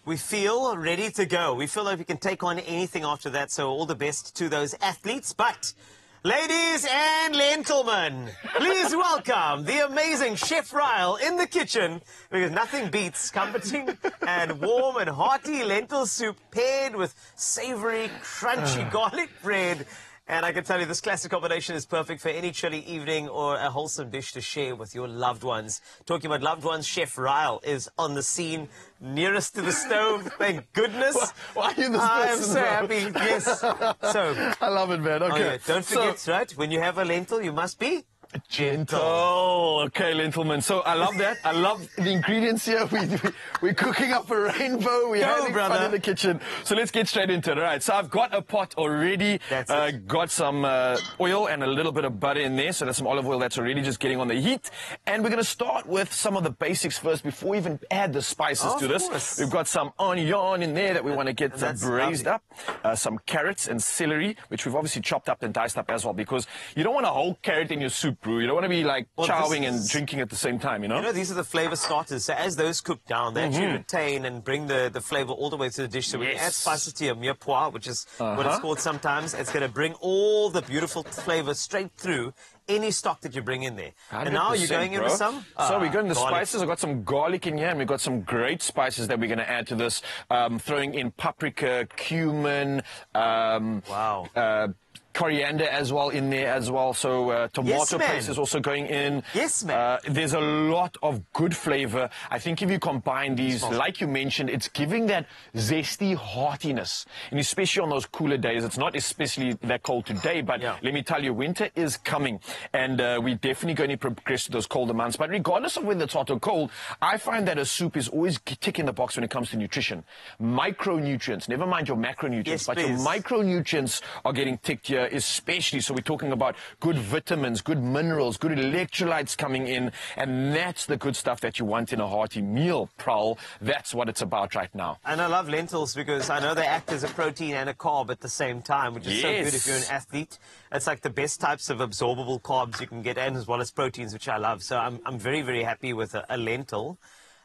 We feel ready to go. We feel like we can take on anything after that, so all the best to those athletes. But, ladies and gentlemen, please welcome the amazing Chef Ryle in the kitchen, because nothing beats comforting and warm and hearty lentil soup paired with savory, crunchy garlic bread. And I can tell you this classic combination is perfect for any chilly evening or a wholesome dish to share with your loved ones. Talking about loved ones, Chef Ryle is on the scene, nearest to the stove, thank goodness. Why are you this person? I'm so happy, yes. So, I love it, man. Okay. Oh yeah, don't forget, right, when you have a lentil, you must be gentle. Okay, Lentilman. So I love that. I love the ingredients here. We're cooking up a rainbow. We're having fun in the kitchen. So let's get straight into it. All right. So I've got a pot already. Got some oil and a little bit of butter in there. So there's some olive oil that's already just getting on the heat. And we're going to start with some of the basics first before we even add the spices to this. Course. We've got some onion in there that we want to get braised up. Some carrots and celery, which we've obviously chopped up and diced up as well, because you don't want a whole carrot in your soup. You don't want to be like chowing and drinking at the same time, you know? You know, these are the flavor starters. So as those cook down, they actually retain and bring the flavor all the way to the dish. So when you add spices to your mirepoix, which is what it's called sometimes, it's going to bring all the beautiful flavor straight through any stock that you bring in there. And now you're going in with some? So we're going to the spices. I've got some garlic in here, and we've got some great spices that we're going to add to this. Throwing in paprika, cumin, coriander as well in there as well. So tomato paste is also going in. Yes, man. There's a lot of good flavor. I think if you combine these, like you mentioned, it's giving that zesty heartiness. And especially on those cooler days, it's not especially that cold today, but let me tell you, winter is coming. And we're definitely going to progress to those colder months. But regardless of whether it's hot or cold, I find that a soup is always ticking the box when it comes to nutrition. Micronutrients, never mind your macronutrients, but your micronutrients are getting ticked here, especially. So we're talking about good vitamins, good minerals, good electrolytes coming in, and that's the good stuff that you want in a hearty meal, Prowl. That's what it's about right now. And I love lentils because I know they act as a protein and a carb at the same time, which is so good if you're an athlete. It's like the best types of absorbable carbs you can get, and as well as proteins, which I love. So I'm very, very happy with a lentil.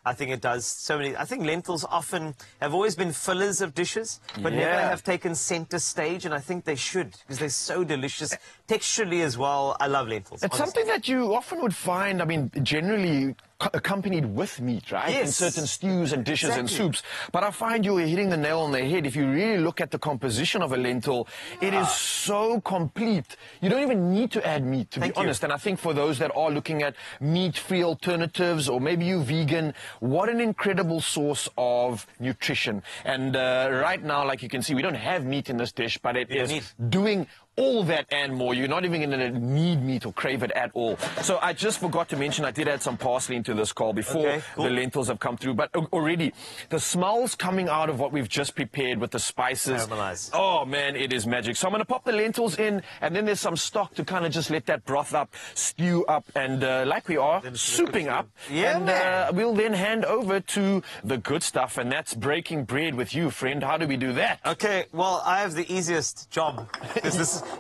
I think it does so many. I think lentils often have always been fillers of dishes, but never have taken center stage, and I think they should, because they're so delicious texturally as well. I love lentils. It's something that you often would find, I mean, generally accompanied with meat, right? In certain stews and dishes and soups. But I find you're hitting the nail on the head. If you really look at the composition of a lentil, it is so complete. You don't even need to add meat, to be honest. And I think for those that are looking at meat-free alternatives, or maybe you're vegan, what an incredible source of nutrition. And right now, like you can see, we don't have meat in this dish, but it is doing all that and more. You're not even going to need meat or crave it at all. So I just forgot to mention I did add some parsley into this call before the lentils have come through. But already, the smells coming out of what we've just prepared with the spices. Caramelized. Oh, man, it is magic. So I'm going to pop the lentils in, and then there's some stock to kind of just let that broth up, stew up, and like we are, souping up. And we'll then hand over to the good stuff, and that's breaking bread with you, friend. How do we do that? Okay, well, I have the easiest job.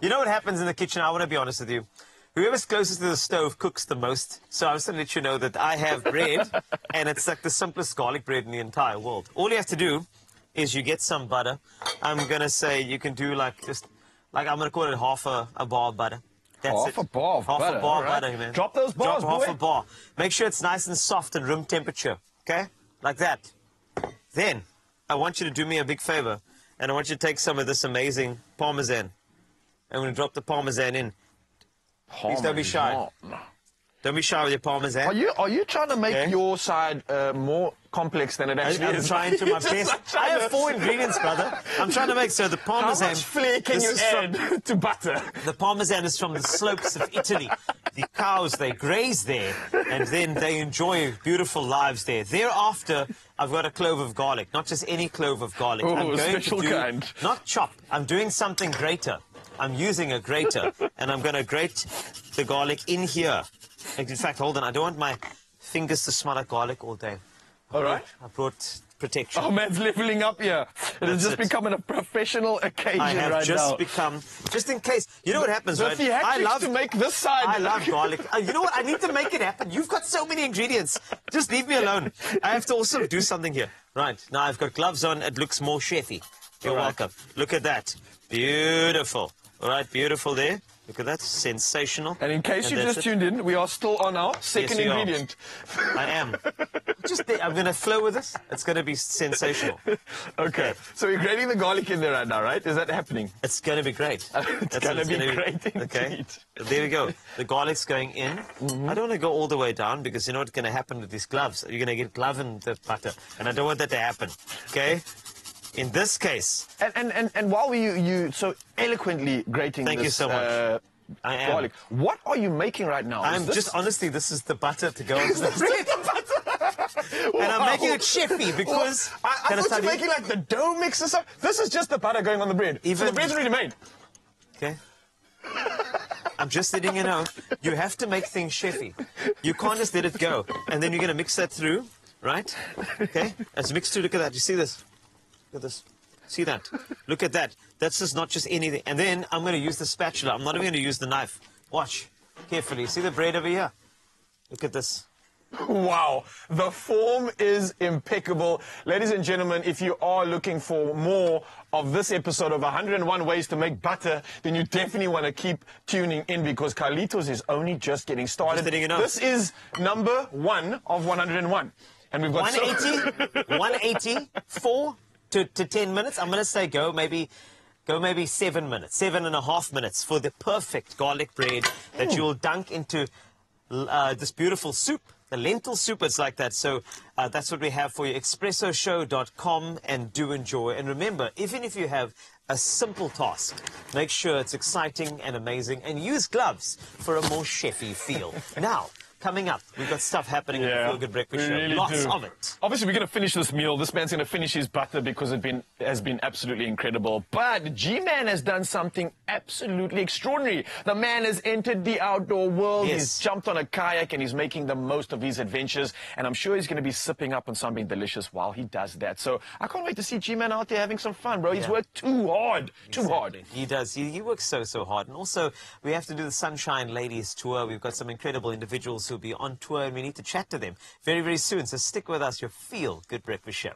You know what happens in the kitchen? I want to be honest with you. Whoever's closest to the stove cooks the most. So I was going to let you know that I have bread, and it's like the simplest garlic bread in the entire world. All you have to do is you get some butter. I'm going to say you can do I'm going to call it half a bar of butter. That's half a bar of butter. Half a bar of butter, man. Drop those bars, half a bar. Make sure it's nice and soft and room temperature, okay? Like that. Then, I want you to do me a big favor, and I want you to take some of this amazing Parmesan. I'm going to drop the Parmesan in. Please don't be shy. Don't be shy with your Parmesan. Are you trying to make your side more complex than it actually is? I'm trying to my best. I have 4 ingredients, brother. I'm trying to make so the Parmesan... How much flair can you add to butter? The Parmesan is from the slopes of Italy. The cows, they graze there, and then they enjoy beautiful lives there. Thereafter, I've got a clove of garlic. Not just any clove of garlic. Oh, I'm going special to do, kind. Not chop. I'm doing something greater. I'm using a grater, and I'm going to grate the garlic in here. In fact, hold on. I don't want my fingers to smell like garlic all day. All right. I brought protection. Oh, man's leveling up here. It has just becoming a professional occasion right now. I have become, just in case. You know what happens, right? I love to make this side. I love garlic. You know what? I need to make it happen. You've got so many ingredients. Just leave me alone. I have to also do something here. Right, now I've got gloves on. It looks more chefy. You're welcome. Look at that. Beautiful. All right, beautiful there. Look at that. Sensational. And in case you just tuned in, we are still on our second ingredient. I am. I'm going to flow with this. It's going to be sensational. Okay. So we're grating the garlic in there right now, right? Is that happening? It's going to be great. It's going to be great indeed. Okay. There we go. The garlic's going in. I don't want to go all the way down because you know what's going to happen with these gloves. You're going to get glove in the butter. And I don't want that to happen. Okay? In this case. And while you so eloquently grating Thank this you so much. I am. garlic, what are you making right now? I'm just, honestly, this is the butter to go on the bread. And I'm making it chefy because... I thought you were making like the dough mix or something. This is just the butter going on the bread. So the bread's already made. Okay. I'm just letting you know, you have to make things chefy. You can't just let it go. And then you're going to mix that through, right? Okay. As mixed through, look at that. You see this? Look at this. See that? Look at that. That's just not just anything. And then I'm going to use the spatula. I'm not even going to use the knife. Watch carefully. See the bread over here? Look at this. Wow, the form is impeccable. Ladies and gentlemen, if you are looking for more of this episode of 101 Ways to Make Butter, then you definitely want to keep tuning in because Carlitos is only just getting started. Just letting you know. This is number 1 of 101. And we've got 180, 180, 4 to 10 minutes. I'm going to say go maybe 7 minutes, 7.5 minutes for the perfect garlic bread that you'll dunk into this beautiful soup. The lentil soup, it's like that. So that's what we have for you. ExpressoShow.com, and do enjoy. And remember, even if you have a simple task, make sure it's exciting and amazing, and use gloves for a more chefy feel. Now, coming up, we've got stuff happening in the Feel Good Breakfast Show. Really Lots of it. Obviously, we're going to finish this meal. This man's going to finish his butter because it has been absolutely incredible. But G-Man has done something absolutely extraordinary. The man has entered the outdoor world. Yes. He's jumped on a kayak and he's making the most of his adventures. And I'm sure he's going to be sipping up on something delicious while he does that. So I can't wait to see G-Man out there having some fun, bro. He's worked too hard. Too hard. He does. He works so hard. And also, we have to do the Sunshine Ladies Tour. We've got some incredible individuals who'll be on tour, and we need to chat to them very, very soon. So stick with us, your Feel Good Breakfast Show.